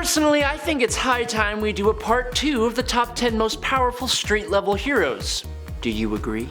Personally, I think it's high time we do a part 2 of the top 10 most powerful street level heroes. Do you agree?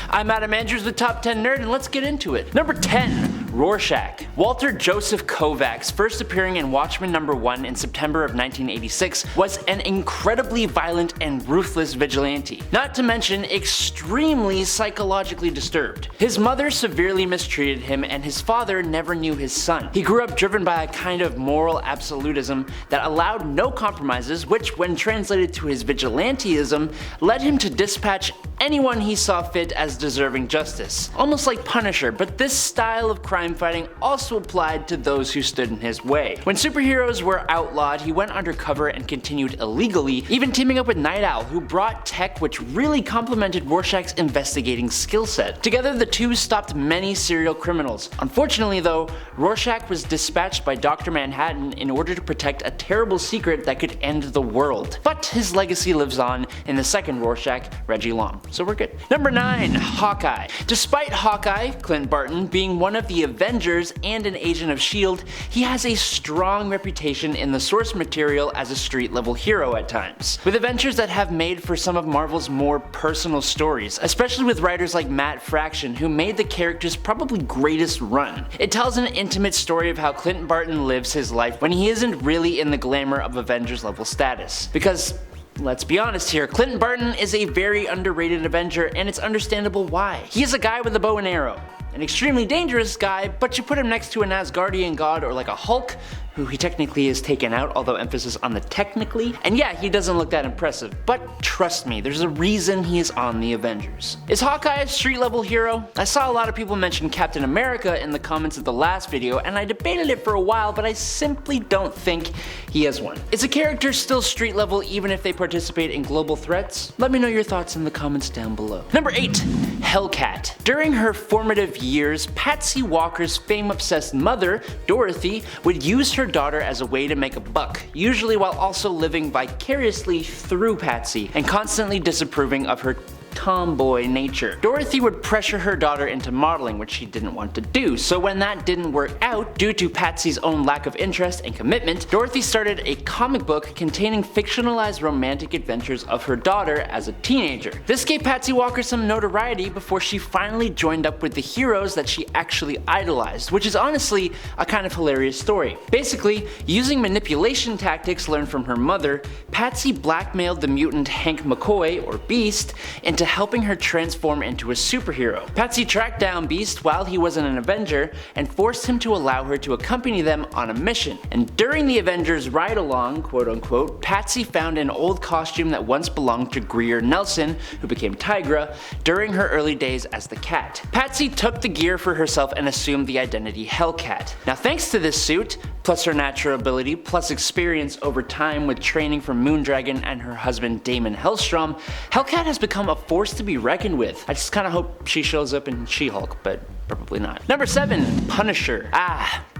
I'm Adam Andrews with Top 10 Nerd, and let's get into it. Number 10. Rorschach. Walter Joseph Kovacs, first appearing in Watchmen #1 in September of 1986, was an incredibly violent and ruthless vigilante, not to mention extremely psychologically disturbed. His mother severely mistreated him, and his father never knew his son. He grew up driven by a kind of moral absolutism that allowed no compromises, which, when translated to his vigilantism, led him to dispatch anyone he saw fit as deserving justice. Almost like Punisher, but this style of crime fighting also applied to those who stood in his way. When superheroes were outlawed, he went undercover and continued illegally, even teaming up with Night Owl, who brought tech which really complemented Rorschach's investigating skill set. Together, the two stopped many serial criminals. Unfortunately though, Rorschach was dispatched by Dr. Manhattan in order to protect a terrible secret that could end the world. But his legacy lives on in the second Rorschach, Reggie Long, so we're good. Number 9. Hawkeye. Despite Hawkeye, Clint Barton, being one of the Avengers and an agent of S.H.I.E.L.D., he has a strong reputation in the source material as a street level hero at times, with adventures that have made for some of Marvel's more personal stories, especially with writers like Matt Fraction, who made the character's probably greatest run. It tells an intimate story of how Clint Barton lives his life when he isn't really in the glamour of Avengers level status. Because let's be honest here, Clint Barton is a very underrated Avenger, and it's understandable why. He is a guy with a bow and arrow. An extremely dangerous guy, but you put him next to an Asgardian god or like a Hulk, who he technically is taken out, although emphasis on the technically, and yeah, he doesn't look that impressive, but trust me, there's a reason he is on the Avengers. Is Hawkeye a street level hero? I saw a lot of people mention Captain America in the comments of the last video, and I debated it for a while, but I simply don't think he has one. Is a character still street level even if they participate in global threats? Let me know your thoughts in the comments down below. Number 8. Hellcat. During her formative years, Patsy Walker's fame-obsessed mother, Dorothy, would use her daughter as a way to make a buck, usually while also living vicariously through Patsy and constantly disapproving of her tomboy nature. Dorothy would pressure her daughter into modeling, which she didn't want to do, so when that didn't work out due to Patsy's own lack of interest and commitment, Dorothy started a comic book containing fictionalized romantic adventures of her daughter as a teenager. This gave Patsy Walker some notoriety before she finally joined up with the heroes that she actually idolized, which is honestly a kind of hilarious story. Basically, using manipulation tactics learned from her mother, Patsy blackmailed the mutant Hank McCoy, or Beast, into helping her transform into a superhero. Patsy tracked down Beast while he wasn't an Avenger and forced him to allow her to accompany them on a mission. And during the Avengers ride-along, quote unquote, Patsy found an old costume that once belonged to Greer Nelson, who became Tigra, during her early days as the Cat. Patsy took the gear for herself and assumed the identity Hellcat. Now thanks to this suit, plus her natural ability, plus experience over time with training from Moondragon and her husband Damon Hellstrom, Hellcat has become a force to be reckoned with. I just kinda hope she shows up in She-Hulk, but probably not. Number 7. Punisher.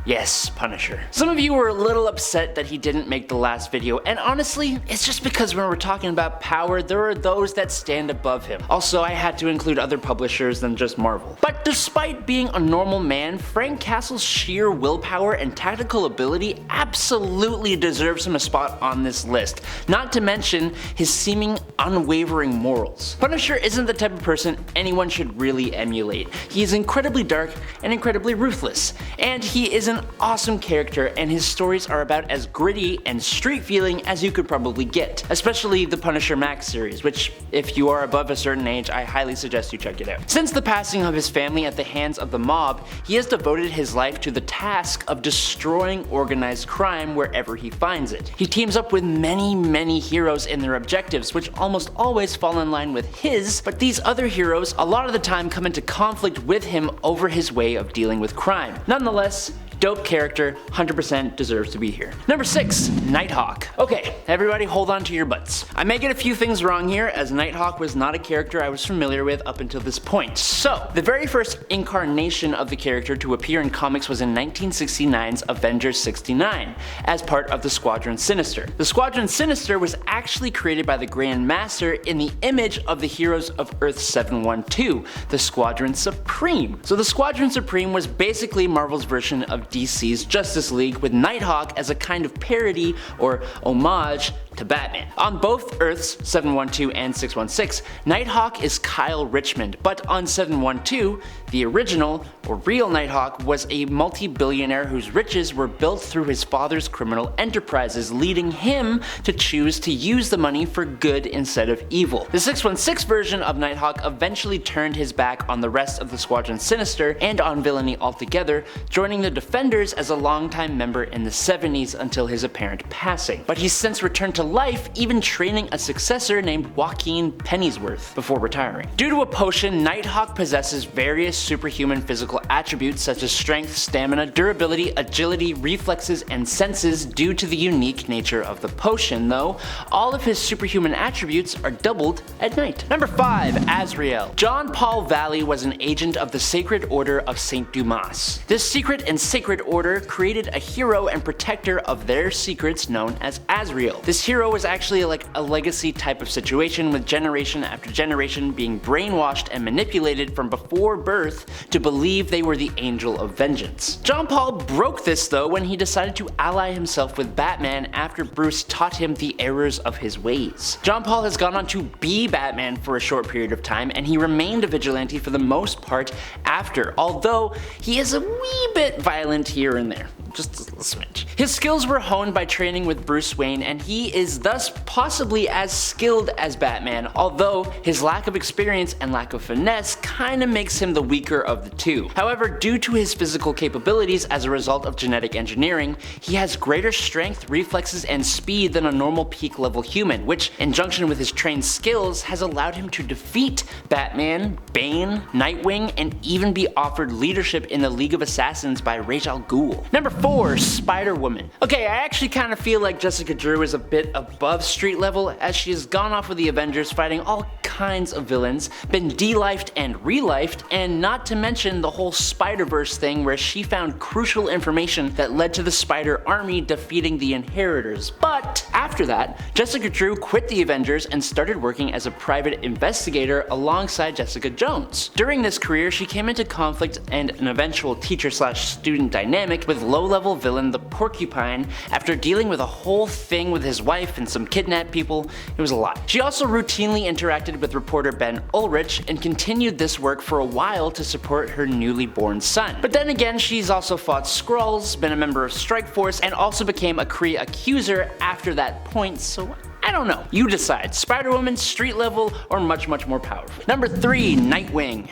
Yes, Punisher. Some of you were a little upset that he didn't make the last video, and honestly, it's just because when we're talking about power, there are those that stand above him. Also, I had to include other publishers than just Marvel. But despite being a normal man, Frank Castle's sheer willpower and tactical ability absolutely deserves him a spot on this list, not to mention his seeming unwavering morals. Punisher isn't the type of person anyone should really emulate. He is incredibly dark and incredibly ruthless, and he is an awesome character, and his stories are about as gritty and street feeling as you could probably get, especially the Punisher Max series, which if you are above a certain age, I highly suggest you check it out. Since the passing of his family at the hands of the mob, he has devoted his life to the task of destroying organized crime wherever he finds it. He teams up with many heroes in their objectives, which almost always fall in line with his, but these other heroes a lot of the time come into conflict with him over his way of dealing with crime. Nonetheless, dope character, 100% deserves to be here. Number 6. Nighthawk. Okay, everybody hold on to your butts. I may get a few things wrong here, as Nighthawk was not a character I was familiar with up until this point. So, the very first incarnation of the character to appear in comics was in 1969's Avengers 69, as part of the Squadron Sinister. The Squadron Sinister was actually created by the Grand Master in the image of the heroes of Earth 712, the Squadron Supreme. So the Squadron Supreme was basically Marvel's version of DC's Justice League, with Nighthawk as a kind of parody or homage to Batman. On both Earths 712 and 616, Nighthawk is Kyle Richmond, but on 712, the original, or real Nighthawk, was a multi-billionaire whose riches were built through his father's criminal enterprises, leading him to choose to use the money for good instead of evil. The 616 version of Nighthawk eventually turned his back on the rest of the Squadron Sinister and on villainy altogether, joining the Defenders as a longtime member in the 70s until his apparent passing. But he's since returned to life, even training a successor named Joaquin Pennyworth before retiring. Due to a potion, Nighthawk possesses various superhuman physical attributes such as strength, stamina, durability, agility, reflexes, and senses due to the unique nature of the potion, though all of his superhuman attributes are doubled at night. Number 5. Azrael. John Paul Valley was an agent of the Sacred Order of St. Dumas. This secret and sacred order created a hero and protector of their secrets known as Azrael. This hero was actually like a legacy type of situation, with generation after generation being brainwashed and manipulated from before birth to believe they were the Angel of Vengeance. John Paul broke this though when he decided to ally himself with Batman after Bruce taught him the errors of his ways. John Paul has gone on to be Batman for a short period of time, and he remained a vigilante for the most part after, although he is a wee bit violent here and there. Just a smidge. His skills were honed by training with Bruce Wayne, and he is thus possibly as skilled as Batman, although his lack of experience and lack of finesse kinda makes him the weaker of the two. However, due to his physical capabilities as a result of genetic engineering, he has greater strength, reflexes, and speed than a normal peak level human, which, in conjunction with his trained skills, has allowed him to defeat Batman, Bane, Nightwing, and even be offered leadership in the League of Assassins by Ra's al Ghul. Number 4. Spider-Woman. Okay, I actually kind of feel like Jessica Drew is a bit above street level, as she has gone off with the Avengers fighting all kinds of villains, been de-lifed and re-lifed, and not to mention the whole Spider-Verse thing where she found crucial information that led to the Spider Army defeating the Inheritors. But after that, Jessica Drew quit the Avengers and started working as a private investigator alongside Jessica Jones. During this career, she came into conflict and an eventual teacher/student dynamic with low-level villain the Porcupine after dealing with a whole thing with his wife and some kidnapped people. It was a lot. She also routinely interacted with reporter Ben Ulrich and continued this work for a while to support her newly born son. But then again, she's also fought Skrulls, been a member of Strikeforce, and also became a Kree accuser after that point, so I don't know. You decide. Spider-Woman, street level, or much more powerful. Number 3. Nightwing.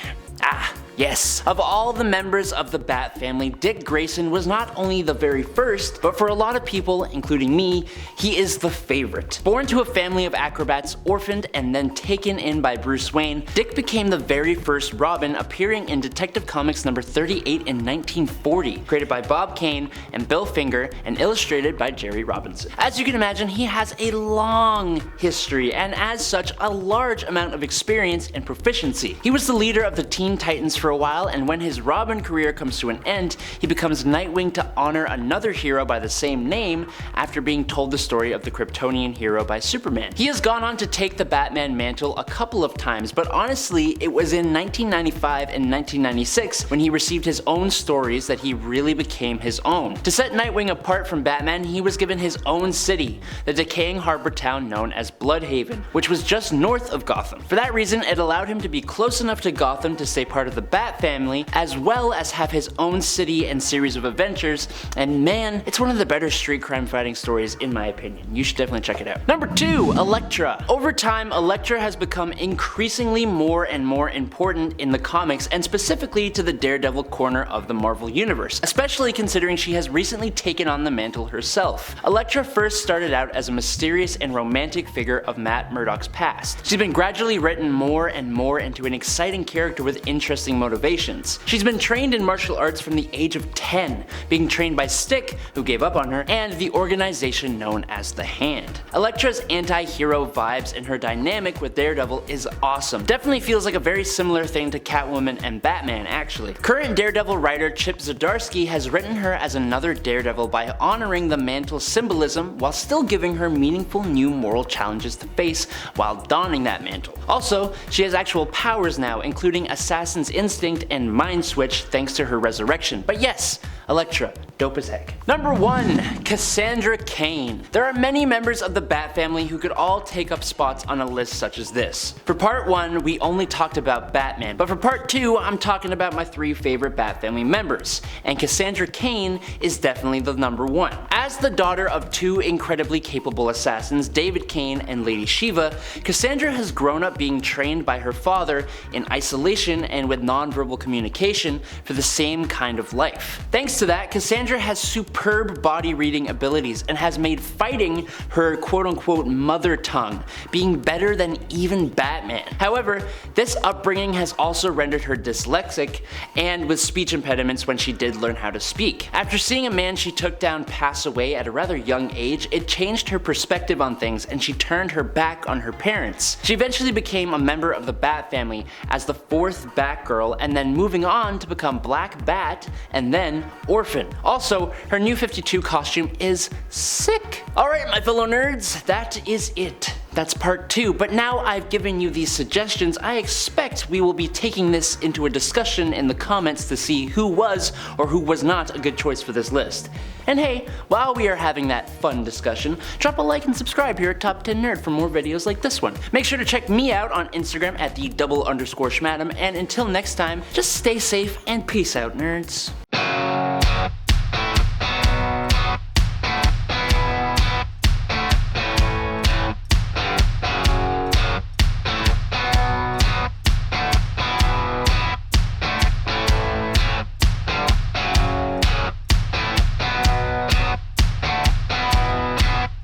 Yes. Of all the members of the Bat family, Dick Grayson was not only the very first, but for a lot of people, including me, he is the favorite. Born to a family of acrobats, orphaned, and then taken in by Bruce Wayne, Dick became the very first Robin, appearing in Detective Comics number 38 in 1940, created by Bob Kane and Bill Finger, and illustrated by Jerry Robinson. As you can imagine, he has a long history, and as such, a large amount of experience and proficiency. He was the leader of the Teen Titans for a while, and when his Robin career comes to an end, he becomes Nightwing to honor another hero by the same name after being told the story of the Kryptonian hero by Superman. He has gone on to take the Batman mantle a couple of times, but honestly, it was in 1995 and 1996 when he received his own stories that he really became his own. To set Nightwing apart from Batman, he was given his own city, the decaying harbor town known as Bloodhaven, which was just north of Gotham. For that reason, it allowed him to be close enough to Gotham to stay part of the Bat family, as well as have his own city and series of adventures, and man, it's one of the better street crime fighting stories in my opinion. You should definitely check it out. Number 2. Elektra. Over time, Elektra has become increasingly more and more important in the comics, and specifically to the Daredevil corner of the Marvel Universe, especially considering she has recently taken on the mantle herself. Elektra first started out as a mysterious and romantic figure of Matt Murdock's past. She's been gradually written more and more into an exciting character with interesting motivations. She's been trained in martial arts from the age of 10, being trained by Stick, who gave up on her, and the organization known as the Hand. Elektra's anti-hero vibes and her dynamic with Daredevil is awesome. Definitely feels like a very similar thing to Catwoman and Batman actually. Current Daredevil writer Chip Zdarsky has written her as another Daredevil by honoring the mantle's symbolism while still giving her meaningful new moral challenges to face while donning that mantle. Also, she has actual powers now, including Assassin's Instinct and Mind Switch thanks to her resurrection. But yes, Elektra, dope as heck. Number 1. Cassandra Cain. There are many members of the Bat family who could all take up spots on a list such as this. For part 1, we only talked about Batman, but for part 2, I'm talking about my 3 favorite Bat family members, and Cassandra Cain is definitely the number 1. As the daughter of 2 incredibly capable assassins, David Cain and Lady Shiva, Cassandra has grown up being trained by her father in isolation and with nonverbal communication for the same kind of life. Thanks to that, Cassandra has superb body reading abilities and has made fighting her quote-unquote mother tongue, being better than even Batman. However, this upbringing has also rendered her dyslexic and with speech impediments when she did learn how to speak. After seeing a man she took down pass away at a rather young age, it changed her perspective on things and she turned her back on her parents. She eventually became a member of the Bat family as the 4th Batgirl, and then moving on to become Black Bat and then Orphan. Also, her new 52 costume is sick. Alright my fellow nerds, that is it. That's part 2, but now I've given you these suggestions, I expect we will be taking this into a discussion in the comments to see who was or who was not a good choice for this list. And hey, while we are having that fun discussion, drop a like and subscribe here at Top 10 Nerd for more videos like this one. Make sure to check me out on Instagram at _schmadam, and until next time, just stay safe and peace out, nerds.